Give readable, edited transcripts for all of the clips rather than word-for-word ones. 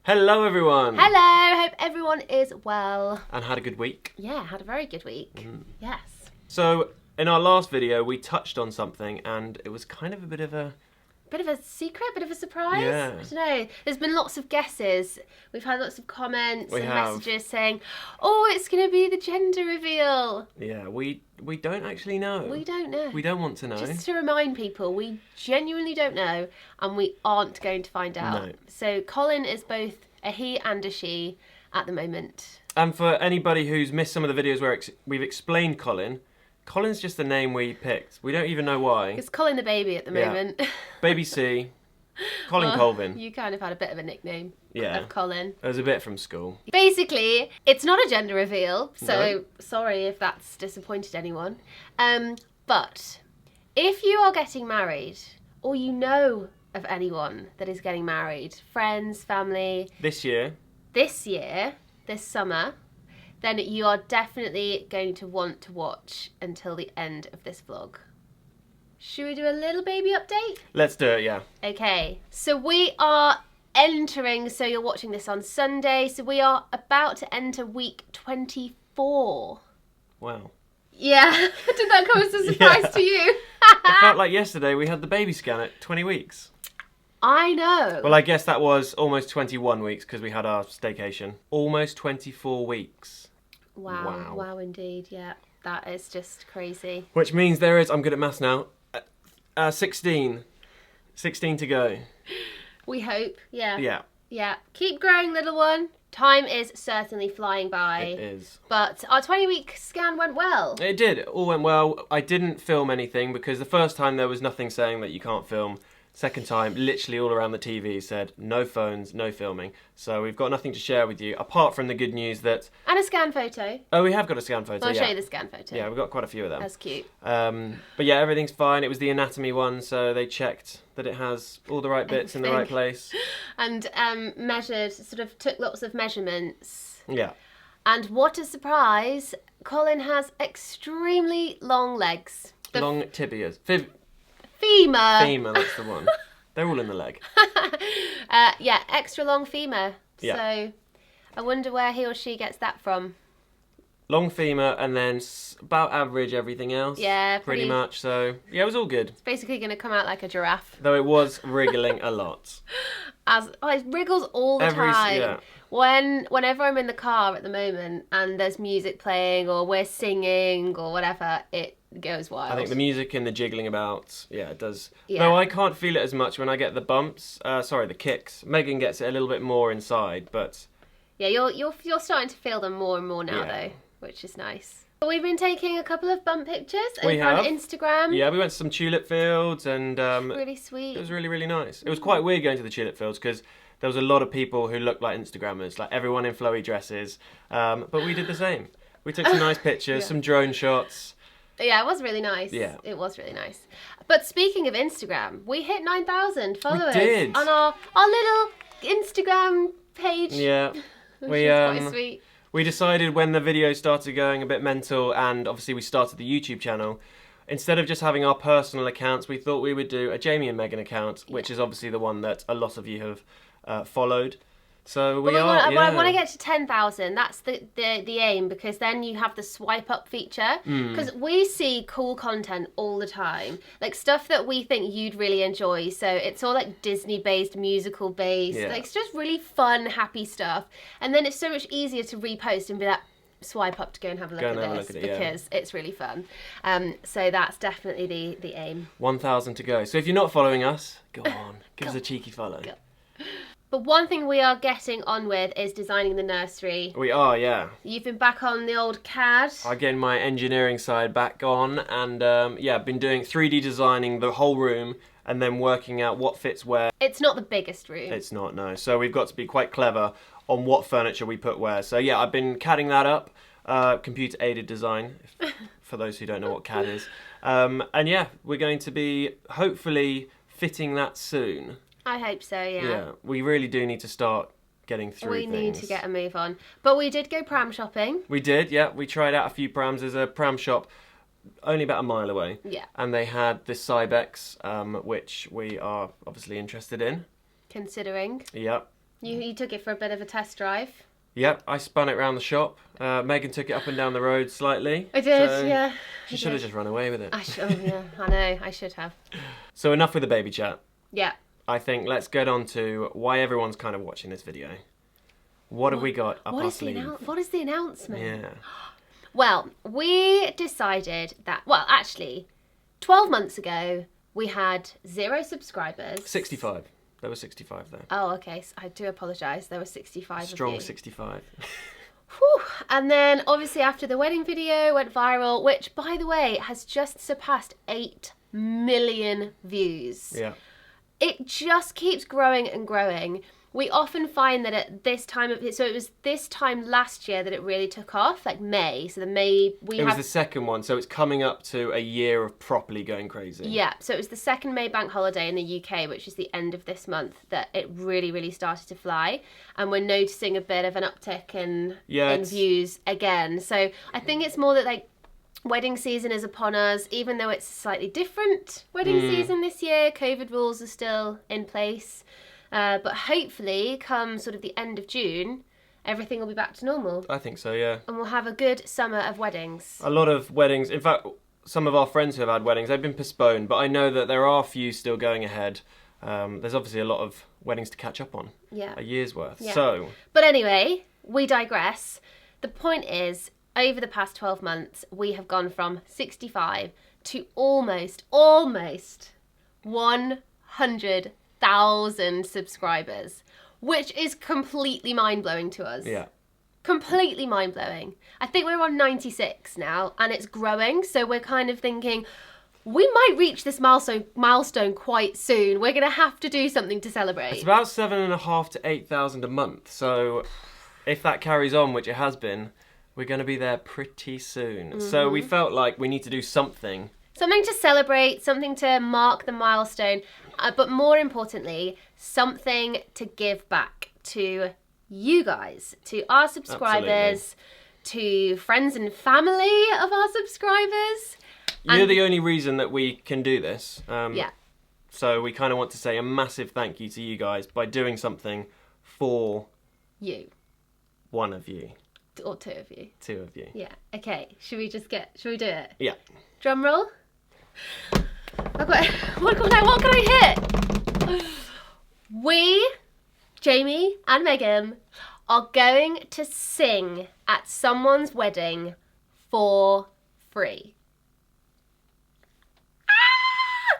Hello everyone! Hello, hope everyone is well. And had a good week. Yeah, had a very good week. Yes. So, in our last video, we touched on something and it was kind of a bit of a... Bit of a secret, bit of a surprise. Yeah. I don't know. There's been lots of guesses. We've had lots of comments and have. messages saying, oh, it's going to be the gender reveal. Yeah, we don't actually know. We don't know. We don't want to know. Just to remind people, we genuinely don't know and we aren't going to find out. No. So Colin is both a he and a she at the moment. And for anybody who's missed some of the videos where we've explained Colin's just the name we picked. We don't even know why. It's Colin the baby at the moment. Baby C, Colin Colvin. You kind of had a bit of a nickname Yeah. of Colin. It was a bit from school. Basically, it's not a gender reveal, so No. sorry if that's disappointed anyone. But if you are getting married, or you know of anyone that is getting married, friends, family, This year, this summer, then you are definitely going to want to watch until the end of this vlog. Should we do a little baby update? let's do it, yeah. Okay, so we are entering, so you're watching this on Sunday, so we are about to enter week 24. Wow. Yeah, did that come as a surprise Yeah. to you? It felt like yesterday we had the baby scan at 20 weeks. I know. Well, I guess that was almost 21 weeks because we had our staycation. Almost 24 weeks. Wow, indeed, yeah. That is just crazy. Which means there is, I'm good at maths now, 16 to go. We hope, yeah. Yeah, Yeah, keep growing, little one. Time is certainly flying by. it is. But our 20-week scan went well. It did, it all went well. I didn't film anything because the first time there was nothing saying that you can't film. Second time, literally all around the TV said no phones, no filming. So we've got nothing to share with you, apart from the good news that... And a scan photo. Oh, we have got a scan photo, I'll yeah. show you the scan photo. Yeah, we've got quite a few of them. That's cute. But yeah, everything's fine. It was the anatomy one, so they checked that it has all the right bits in the right place. And measured, sort of took lots of measurements. Yeah. And what a surprise, Colin has extremely long legs. Long tibias. Femur. Femur, that's the one. They're all in the leg. Yeah, extra long femur. Yeah. So I wonder where he or she gets that from. Long femur and then about average everything else. Yeah, pretty much. So yeah, it was all good. It's basically going to come out like a giraffe. Though it was wriggling a lot. It wriggles all the time. Yeah. Whenever I'm in the car at the moment and there's music playing or we're singing or whatever, it goes wild. I think the music and the jiggling about, yeah, it does. Yeah. Though I can't feel it as much when I get the bumps. The kicks. Megan gets it a little bit more inside, but... Yeah, you're starting to feel them more and more now, though, which is nice. We've been taking a couple of bump pictures over on Instagram. Yeah, we went to some tulip fields and... really sweet. It was really, really nice. It was quite weird going to the tulip fields because there was a lot of people who looked like Instagrammers, like everyone in flowy dresses. But we did the same. We took some nice pictures, some drone shots. Yeah, it was really nice. Yeah. It was really nice. But speaking of Instagram, we hit 9,000 followers did. on our little Instagram page. Yeah. Which is quite sweet. We decided when the videos started going a bit mental and obviously we started the YouTube channel, instead of just having our personal accounts, we thought we would do a Jamie and Megan account, which is obviously the one that a lot of you have followed. So I want to get to 10,000. That's the aim, because then you have the swipe up feature. Because we see cool content all the time, like stuff that we think you'd really enjoy. So it's all like Disney based, musical based. Yeah. Like it's just really fun, happy stuff. And then it's so much easier to repost and be like, swipe up to go and have a look at this because it's really fun. So that's definitely the aim. 1,000 to go. So if you're not following us, go on, give us a cheeky follow. Go. But one thing we are getting on with is designing the nursery. We are, yeah. You've been back on the old CAD. I'm getting my engineering side back on and I've been doing 3D designing the whole room and then working out what fits where. It's not the biggest room. It's not, no. So we've got to be quite clever on what furniture we put where. So yeah, I've been CADing that up, computer aided design, for those who don't know what CAD is. And yeah, we're going to be hopefully fitting that soon. I hope so, yeah. Yeah, we really do need to start getting through things. We need to get a move on. But we did go pram shopping. We did, yeah. We tried out a few prams. There's a pram shop only about a mile away. Yeah. And they had this Cybex, which we are obviously interested in. Considering. Yep. You took it for a bit of a test drive. Yep, I spun it around the shop. Megan took it up and down the road slightly. I did, so yeah. She should have just run away with it. Yeah, I know, I should have. So enough with the baby chat. Yeah. I think let's get on to why everyone's kind of watching this video. What have we got up our sleeve? What is the announcement? Yeah. Well, we decided that, well, actually, 12 months ago, we had 0 subscribers. 65. There were 65 there. Oh, okay. So I do apologise. There were 65 Strong of you. 65. Whew. And then, obviously, after the wedding video went viral, which, by the way, has just surpassed 8 million views. Yeah. It just keeps growing and growing. We often find that at this time so it was this time last year that it really took off, like May. So it was the second one, so it's coming up to a year of properly going crazy. Yeah, so it was the second May bank holiday in the UK, which is the end of this month, that it really, really started to fly. And we're noticing a bit of an uptick in views again. So I think it's more that, like, wedding season is upon us, even though it's a slightly different wedding season this year. COVID rules are still in place. But hopefully, come sort of the end of June, everything will be back to normal. I think so, yeah. And we'll have a good summer of weddings. A lot of weddings. In fact, some of our friends who have had weddings, they've been postponed. But I know that there are a few still going ahead. There's obviously a lot of weddings to catch up on. Yeah. A year's worth. Yeah. So. But anyway, we digress. The point is, over the past 12 months, we have gone from 65 to almost 100,000 subscribers, which is completely mind-blowing to us. Yeah. Completely mind-blowing. I think we're on 96 now, and it's growing, so we're kind of thinking, we might reach this milestone quite soon. We're going to have to do something to celebrate. It's about 7,500 to 8,000 a month, so if that carries on, which it has been, we're going to be there pretty soon. Mm-hmm. So we felt like we need to do something. Something to celebrate, something to mark the milestone, but more importantly, something to give back to you guys, to our subscribers, to friends and family of our subscribers. You're the only reason that we can do this. Yeah. So we kind of want to say a massive thank you to you guys by doing something for you. One of you. Or 2 of you. 2 of you. Yeah. Okay. Should we do it? Yeah. Drum roll. What can I hit? We, Jamie and Megan, are going to sing at someone's wedding for free.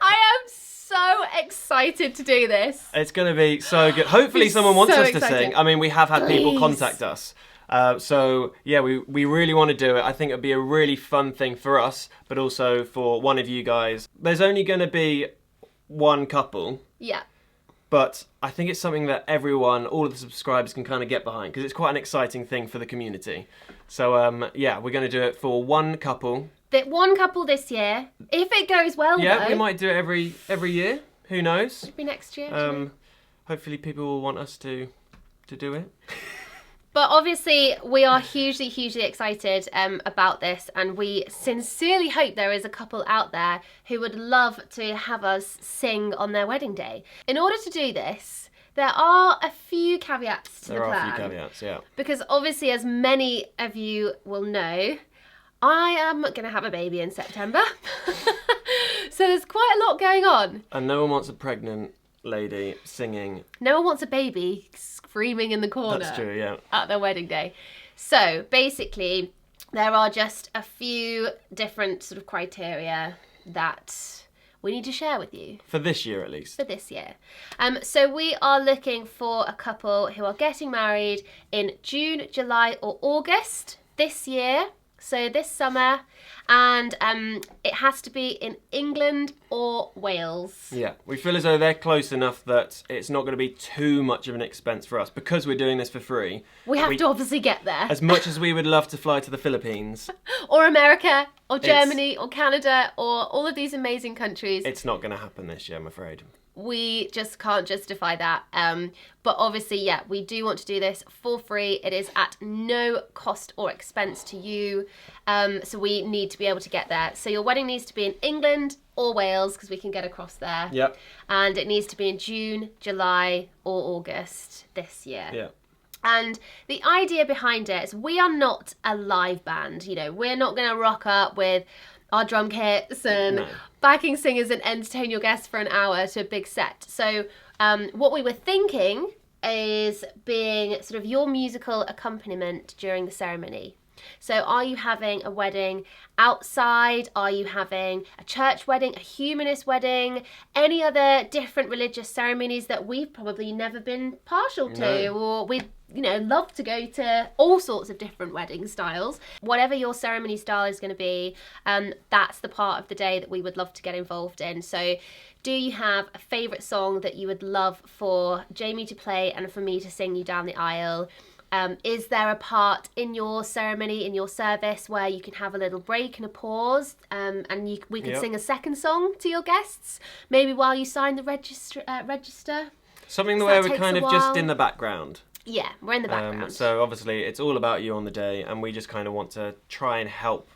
I am so excited to do this. It's going to be so good. Hopefully someone wants us to sing. I mean, we have had people contact us. So, yeah, we really want to do it. I think it'd be a really fun thing for us, but also for one of you guys. There's only going to be one couple. Yeah. But I think it's something that everyone, all of the subscribers can kind of get behind, because it's quite an exciting thing for the community. So, yeah, we're going to do it for one couple. One couple this year. If it goes well, yeah, we might do it every year. Who knows? Maybe next year. Hopefully people will want us to do it. But obviously, we are hugely, hugely excited about this, and we sincerely hope there is a couple out there who would love to have us sing on their wedding day. In order to do this, there are a few caveats to the plan. There are a few caveats, yeah. Because obviously, as many of you will know, I am going to have a baby in September. So there's quite a lot going on. And no one wants a pregnant lady singing. No one wants a baby screaming in the corner. That's true, yeah. At their wedding day. So basically, there are just a few different sort of criteria that we need to share with you. For this year, at least. For this year. So we are looking for a couple who are getting married in June, July or August this year. So this summer, and it has to be in England or Wales. Yeah, we feel as though they're close enough that it's not going to be too much of an expense for us, because we're doing this for free. We have to obviously get there. As much as we would love to fly to the Philippines. Or America, or Germany, or Canada, or all of these amazing countries. It's not going to happen this year, I'm afraid. We just can't justify that. But obviously, yeah, we do want to do this for free. It is at no cost or expense to you. So we need to be able to get there. So your wedding needs to be in England or Wales, because we can get across there. Yep. And it needs to be in June, July, or August this year. Yeah. And the idea behind it is we are not a live band. You know, we're not going to rock up with our drum kits and backing singers and entertain your guests for an hour to a big set. So what we were thinking is being sort of your musical accompaniment during the ceremony. So are you having a wedding outside? Are you having a church wedding, a humanist wedding, any other different religious ceremonies that we've probably never been partial to, or we'd love to go to all sorts of different wedding styles. Whatever your ceremony style is going to be, that's the part of the day that we would love to get involved in. So do you have a favourite song that you would love for Jamie to play and for me to sing you down the aisle? Is there a part in your ceremony, in your service, where you can have a little break and a pause, and we can sing a second song to your guests, maybe while you sign the register? Something the way we're kind of just in the background. Yeah, we're in the background. So obviously it's all about you on the day, and we just kind of want to try and help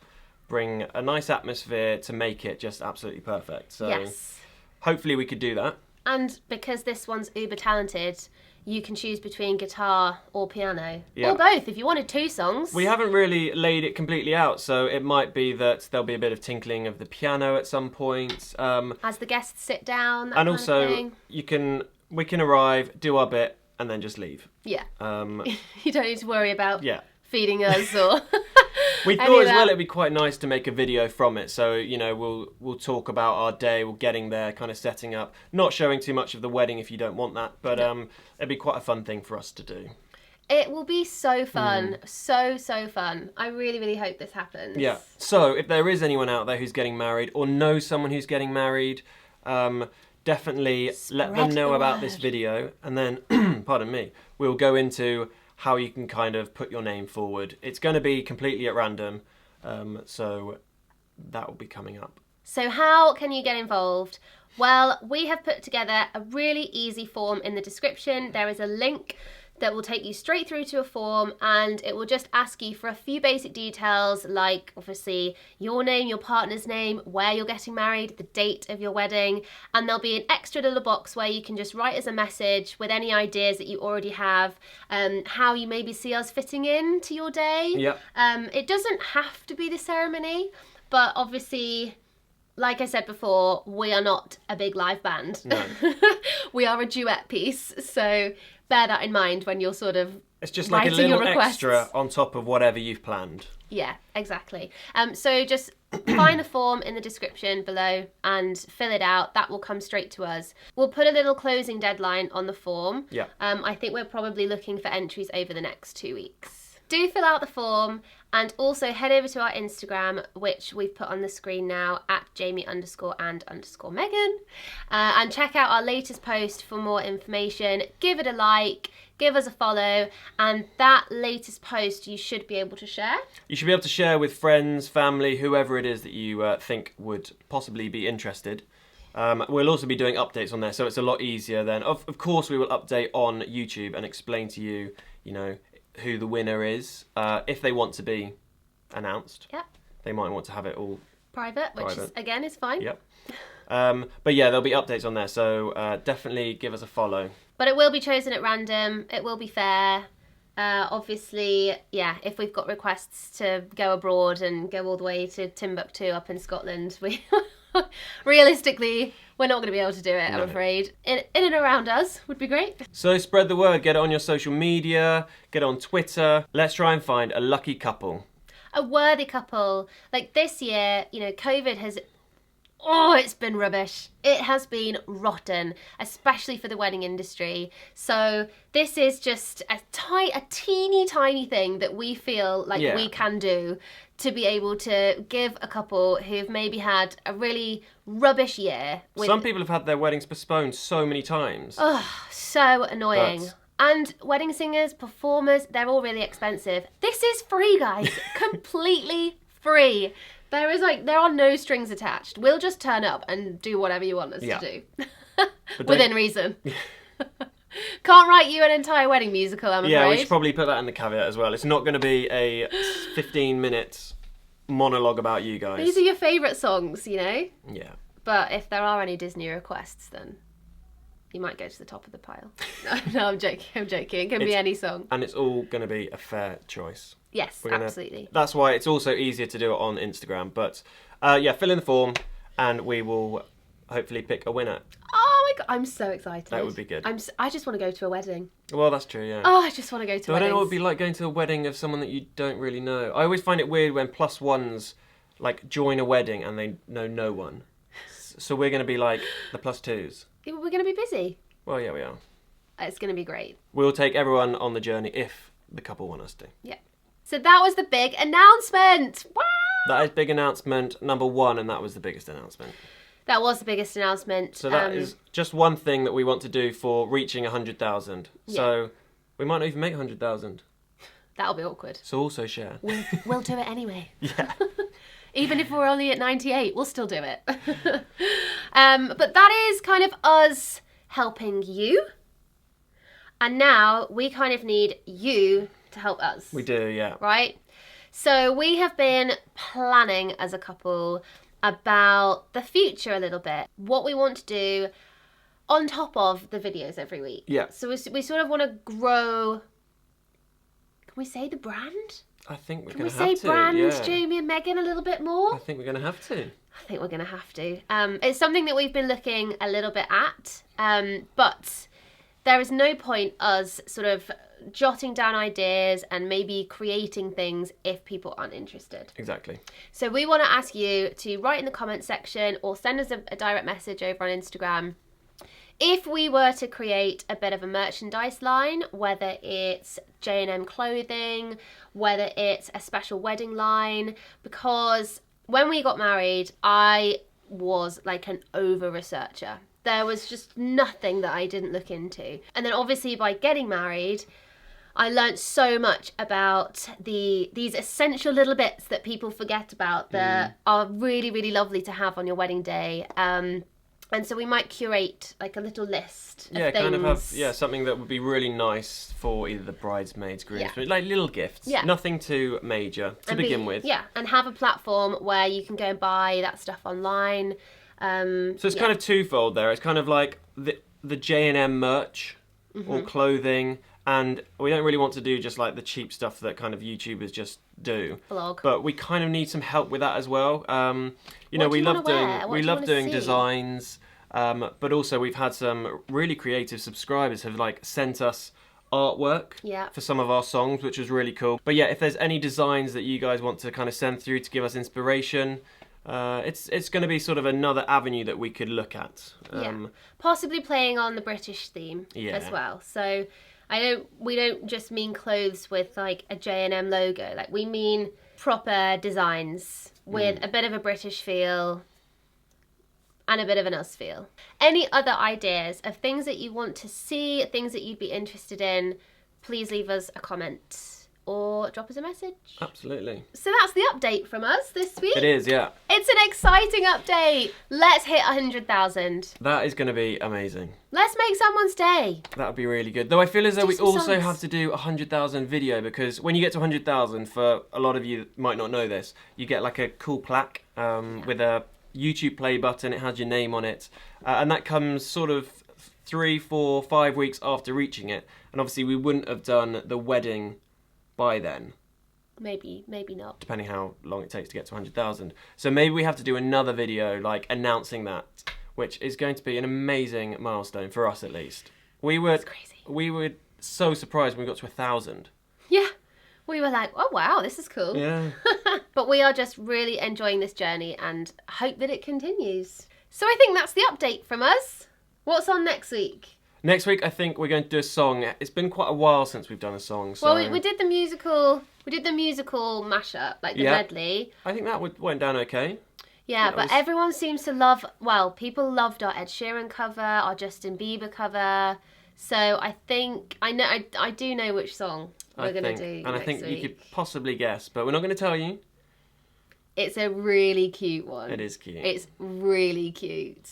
bring a nice atmosphere to make it just absolutely perfect. So yes. Hopefully we could do that. And because this one's uber talented, you can choose between guitar or piano. Yeah. Or both, if you wanted 2 songs. We haven't really laid it completely out, so it might be that there'll be a bit of tinkling of the piano at some point. As the guests sit down, that and kind also, of thing. we can arrive, do our bit, and then just leave. Yeah. You don't need to worry about feeding us or... We thought as well it'd be quite nice to make a video from it. So, we'll talk about our day, we're getting there, kind of setting up. Not showing too much of the wedding if you don't want that, but it'd be quite a fun thing for us to do. It will be so fun. So fun. I really, really hope this happens. Yeah. So, if there is anyone out there who's getting married or knows someone who's getting married, definitely let them know about this video. And then, pardon me, we'll go into how you can kind of put your name forward. It's going to be completely at random, so that will be coming up. So how can you get involved? Well, we have put together a really easy form in the description. There is a link that will take you straight through to a form, and it will just ask you for a few basic details, like obviously your name, your partner's name, where you're getting married, the date of your wedding, and there'll be an extra little box where you can just write us a message with any ideas that you already have, how you maybe see us fitting in to your day. Yep. It doesn't have to be the ceremony, but obviously, like I said before, we are not a big live band. No. We are a duet piece, so bear that in mind when you're sort of it's just like a little extra on top of whatever you've planned. Yeah, exactly. So just find the form in the description below and fill it out. That will come straight to us. We'll put a little closing deadline on the form. Yeah. I think we're probably looking for entries over the next 2 weeks. Do fill out the form, and also head over to our Instagram, which we've put on the screen now, at Jamie_and_Megan, and check out our latest post for more information. Give it a like, give us a follow, and that latest post you should be able to share. You should be able to share with friends, family, whoever it is that you think would possibly be interested. We'll also be doing updates on there, so it's a lot easier then. Of course, we will update on YouTube and explain to you, who the winner is, if they want to be announced. Yep. They might want to have it all private, which is, again, is fine. Yep. But yeah, there'll be updates on there, so definitely give us a follow. But it will be chosen at random. It will be fair. Obviously, yeah, if we've got requests to go abroad and go all the way to Timbuktu up in Scotland, we realistically, we're not going to be able to do it, I'm afraid. In and around us would be great. So spread the word, get it on your social media, get it on Twitter. Let's try and find a lucky couple. A worthy couple. Like this year, COVID has... Oh, it's been rubbish. It has been rotten, especially for the wedding industry. So this is just a teeny tiny thing that we feel like we can do to be able to give a couple who've maybe had a really rubbish year. Some people have had their weddings postponed so many times. Oh, so annoying. And wedding singers, performers, they're all really expensive. This is free, guys. Completely free. There are no strings attached. We'll just turn up and do whatever you want us to do. Within reason. Can't write you an entire wedding musical, I'm afraid. Yeah, we should probably put that in the caveat as well. It's not going to be a 15-minute monologue about you guys. These are your favourite songs, you know? Yeah. But if there are any Disney requests, then you might go to the top of the pile. No, I'm joking. It can be any song. And it's all going to be a fair choice. Yes, absolutely. That's why it's also easier to do it on Instagram. But yeah, fill in the form and we will hopefully pick a winner. Oh my God, I'm so excited. That would be good. I just want to go to a wedding. Well, that's true, yeah. Oh, I just want to go to So I don't know what it'd be like going to a wedding of someone that you don't really know. I always find it weird when plus ones like join a wedding and they know no one. So we're going to be like the plus twos. Yeah, we're going to be busy. Well, yeah, we are. It's going to be great. We'll take everyone on the journey if the couple want us to. Yeah. So that was the big announcement. Wow! That is big announcement number 1, and that was the biggest announcement. That was the biggest announcement. So that is just one thing that we want to do for reaching 100,000. Yeah. So we might not even make 100,000. That'll be awkward. So also share. We'll do it anyway. Yeah. Even if we're only at 98, we'll still do it. But that is kind of us helping you. And now we kind of need you to help us. We do, yeah. Right? So we have been planning as a couple about the future a little bit. What we want to do on top of the videos every week. Yeah. So we sort of want to grow... Can we say the brand? I think we're Can going we to have say to. brand yeah. Jamie and Megan a little bit more? I think we're going to have to. I think we're going to have to. It's something that we've been looking a little bit at, but there is no point us sort of jotting down ideas and maybe creating things if people aren't interested. Exactly. So we want to ask you to write in the comment section or send us a direct message over on Instagram. If we were to create a bit of a merchandise line, whether it's J&M clothing, whether it's a special wedding line, because when we got married, I was like an over-researcher. There was just nothing that I didn't look into. And then obviously by getting married, I learned so much about these essential little bits that people forget about that are really, really lovely to have on your wedding day. And so we might curate like a little list of things. Kind of have something that would be really nice for either the bridesmaids, groomsmen, like little gifts. Yeah. Nothing too major to begin with. Yeah, and have a platform where you can go and buy that stuff online. So it's kind of twofold there. It's kind of like the J&M merch or clothing, and we don't really want to do just like the cheap stuff that kind of YouTubers just do. Vlog. But we kind of need some help with that as well. We love doing designs, but also we've had some really creative subscribers have like sent us artwork for some of our songs, which was really cool. But yeah, if there's any designs that you guys want to kind of send through to give us inspiration, it's going to be sort of another avenue that we could look at. Possibly playing on the British theme as well. So we don't just mean clothes with like a J&M logo. Like we mean proper designs with a bit of a British feel and a bit of an us feel. Any other ideas of things that you want to see, things that you'd be interested in, please leave us a comment or drop us a message. Absolutely. So that's the update from us this week. It is, yeah. It's an exciting update. Let's hit 100,000. That is going to be amazing. Let's make someone's day. That would be really good. Though I feel as though we also have to do 100,000 video, because when you get to 100,000, for a lot of you that might not know this, you get like a cool plaque with a YouTube play button. It has your name on it. And that comes sort of 3, 4, 5 weeks after reaching it. And obviously we wouldn't have done the wedding by then. Maybe not. Depending how long it takes to get to 100,000. So maybe we have to do another video like announcing that, which is going to be an amazing milestone for us at least. That's crazy. We were so surprised when we got to 1,000. Yeah. We were like, oh wow, this is cool. Yeah. But we are just really enjoying this journey and hope that it continues. So I think that's the update from us. What's on next week? Next week, I think we're going to do a song. It's been quite a while since we've done a song. So... Well, we did the musical. We did the musical mashup, like the medley. I think that went down okay. Yeah, but everyone seems to love. Well, people loved our Ed Sheeran cover, our Justin Bieber cover. So I think I do know which song we're going to do. And I think you could possibly guess, but we're not going to tell you. It's a really cute one. It is cute. It's really cute.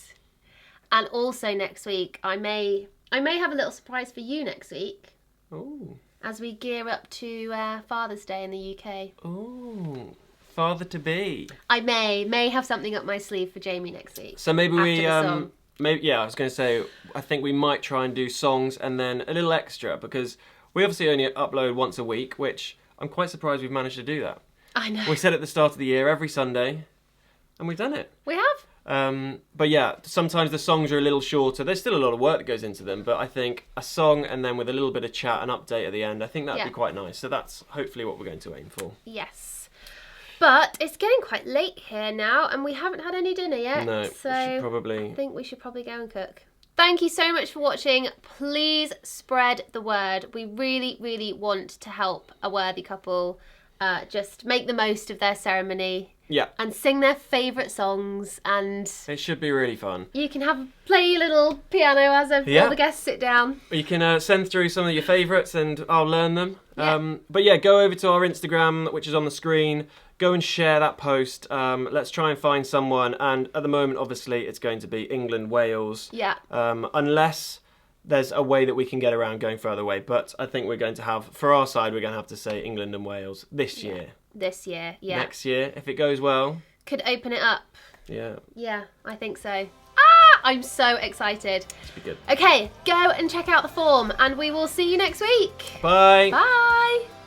And also next week, I may have a little surprise for you next week. Ooh. As we gear up to Father's Day in the UK. Ooh. Father to be. I may have something up my sleeve for Jamie next week. So maybe we song. maybe I was going to say I think we might try and do songs and then a little extra, because we obviously only upload once a week, which I'm quite surprised we've managed to do that. I know. We said at the start of the year every Sunday, and we've done it. We have. But yeah, sometimes the songs are a little shorter. There's still a lot of work that goes into them, but I think a song and then with a little bit of chat and update at the end, I think that'd be quite nice. So that's hopefully what we're going to aim for. Yes. But it's getting quite late here now, and we haven't had any dinner yet. No, so I think we should probably go and cook. Thank you so much for watching. Please spread the word. We really, really want to help a worthy couple just make the most of their ceremony. Yeah. And sing their favourite songs, and it should be really fun. You can play your little piano as all the guests sit down. You can send through some of your favourites and I'll learn them. Yeah. But yeah, go over to our Instagram, which is on the screen. Go and share that post. Let's try and find someone. And at the moment, obviously, it's going to be England, Wales. Yeah. Unless there's a way that we can get around going further away. But I think we're going to have, for our side, we're going to have to say England and Wales this year. This year, yeah. Next year, if it goes well. Could open it up. Yeah. Yeah, I think so. I'm so excited. This will be good. Okay, go and check out the form, and we will see you next week. Bye. Bye.